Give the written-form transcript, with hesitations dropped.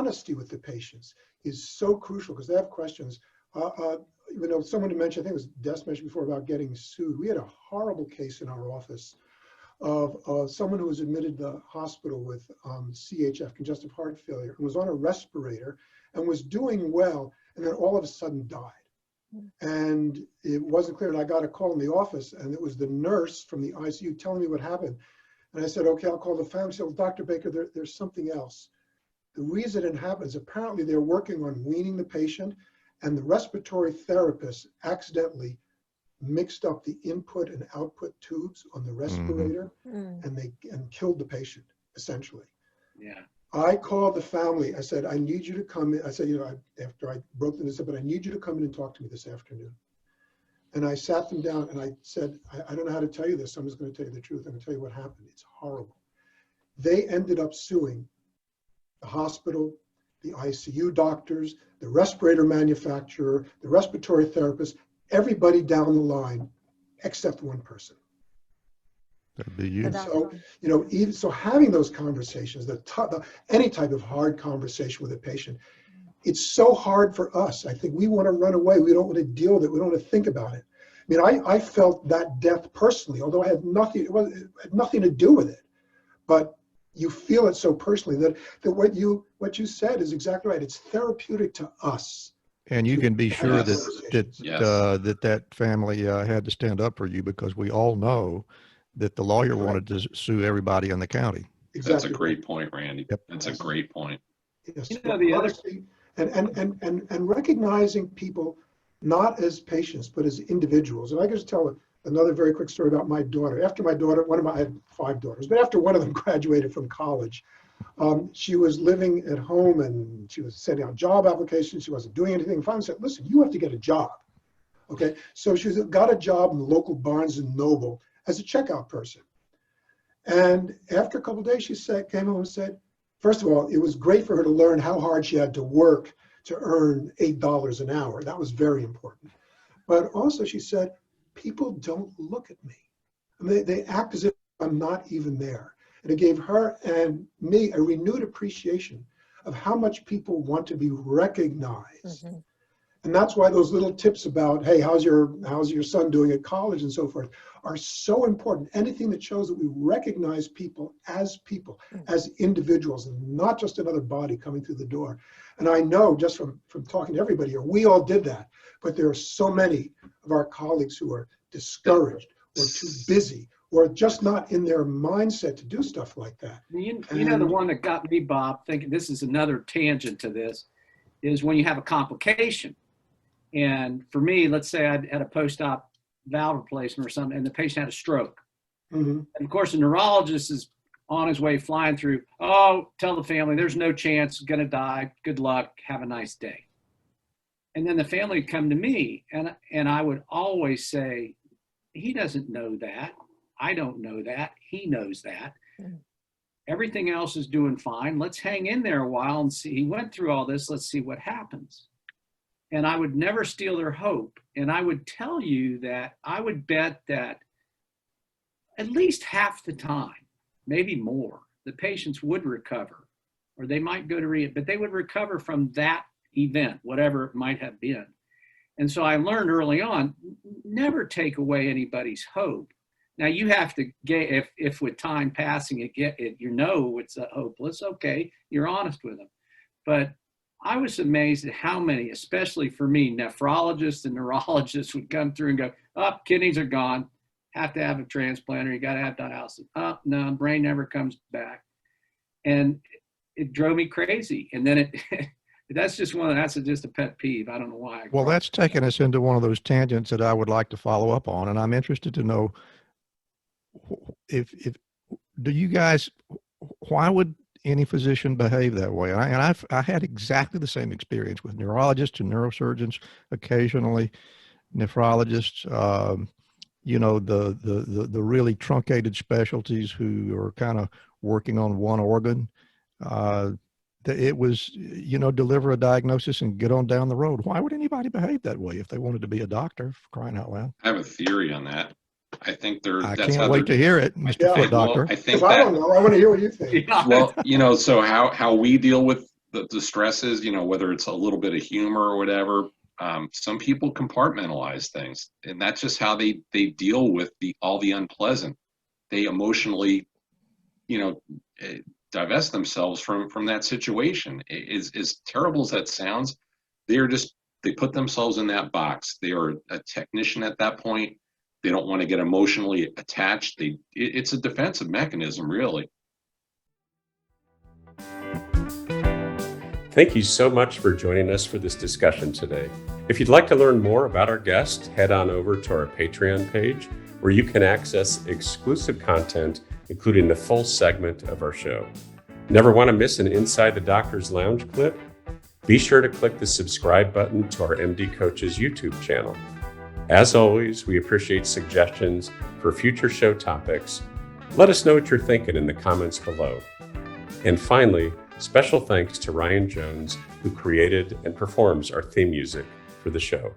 honesty with the patients is so crucial because they have questions. Someone mentioned, I think it was Des mentioned before about getting sued. We had a horrible case in our office of someone who was admitted to the hospital with CHF, congestive heart failure, and was on a respirator and was doing well, and then all of a sudden died. And it wasn't clear, and I got a call in the office, and it was the nurse from the ICU telling me what happened. And I said, okay, I'll call the family. She said, well, Dr. Baker, there's something else. The reason it happens, apparently they're working on weaning the patient, and the respiratory therapist accidentally mixed up the input and output tubes on the respirator, and killed the patient, essentially. Yeah. I called the family. I said, I need you to come in. I said, after I broke the news, but I need you to come in and talk to me this afternoon. And I sat them down and I said, I don't know how to tell you this. So I'm just going to tell you the truth. I'm going to tell you what happened. It's horrible. They ended up suing the hospital, the ICU doctors, the respirator manufacturer, the respiratory therapist, everybody down the line, except one person. That'd be you. So having those conversations, any type of hard conversation with a patient, it's so hard for us. I think we want to run away. We don't want to deal with it. We don't want to think about it. I mean, I felt that death personally, although I had nothing, it had nothing to do with it. But you feel it so personally that what you said is exactly right. It's therapeutic to us. And you can be sure that family had to stand up for you, because we all know that the lawyer wanted to sue everybody in the county. Exactly. That's a great point, Randy. Yep. That's a great point. Yes. The honesty and recognizing people not as patients but as individuals. And I can just tell another very quick story about my daughter. After my daughter, I had 5 daughters, but after one of them graduated from college, she was living at home and she was sending out job applications. She wasn't doing anything. And finally said, listen, you have to get a job. Okay. So she got a job in the local Barnes and Noble as a checkout person. And after a couple of days, she came home and said, first of all, it was great for her to learn how hard she had to work to earn $8 an hour. That was very important. But also she said, people don't look at me. I mean, they act as if I'm not even there. And it gave her and me a renewed appreciation of how much people want to be recognized. Mm-hmm. And that's why those little tips about, hey, how's your son doing at college and so forth are so important. Anything that shows that we recognize people, as individuals, and not just another body coming through the door. And I know just from talking to everybody here, we all did that. But there are so many of our colleagues who are discouraged or too busy or just not in their mindset to do stuff like that. You know, the one that got me, Bob, thinking this is another tangent to this, is when you have a complication. And for me, let's say I had a post-op valve replacement or something, and the patient had a stroke. Mm-hmm. And of course, the neurologist is on his way flying through, tell the family, there's no chance, gonna die, good luck, have a nice day. And then the family would come to me, and I would always say, he doesn't know that. I don't know that. He knows that. Mm-hmm. Everything else is doing fine. Let's hang in there a while and see. He went through all this. Let's see what happens. And I would never steal their hope. And I would tell you that I would bet that at least half the time, maybe more, the patients would recover, or they might go to rehab, but they would recover from that event, whatever it might have been. And so I learned early on, never take away anybody's hope. Now you have to get, if with time passing it's hopeless, okay, you're honest with them. But I was amazed at how many, especially for me, nephrologists and neurologists would come through and go, kidneys are gone, have to have a transplant, or you got to have dialysis. No, brain never comes back. And it drove me crazy. And then that's just just a pet peeve. I don't know why. Well, that's taken us into one of those tangents that I would like to follow up on. And I'm interested to know why would any physician behave that way? And I had exactly the same experience with neurologists and neurosurgeons, occasionally nephrologists, the really truncated specialties who are kind of working on one organ. It was, deliver a diagnosis and get on down the road. Why would anybody behave that way if they wanted to be a doctor, for crying out loud? I have a theory on that. I think I can't wait to hear it, Mr. Foot Doctor. Well, I don't know. I want to hear what you think. Well, so how we deal with the stresses, whether it's a little bit of humor or whatever. Some people compartmentalize things, and that's just how they deal with all the unpleasant. They emotionally, divest themselves from that situation. As terrible as that sounds, they put themselves in that box. They are a technician at that point. They don't want to get emotionally attached. It's a defensive mechanism, really. Thank you so much for joining us for this discussion today. If you'd like to learn more about our guest, head on over to our Patreon page, where you can access exclusive content, including the full segment of our show. Never want to miss an Inside the Doctor's Lounge clip? Be sure to click the subscribe button to our MD Coaches YouTube channel. As always, we appreciate suggestions for future show topics. Let us know what you're thinking in the comments below. And finally, special thanks to Ryan Jones, who created and performs our theme music for the show.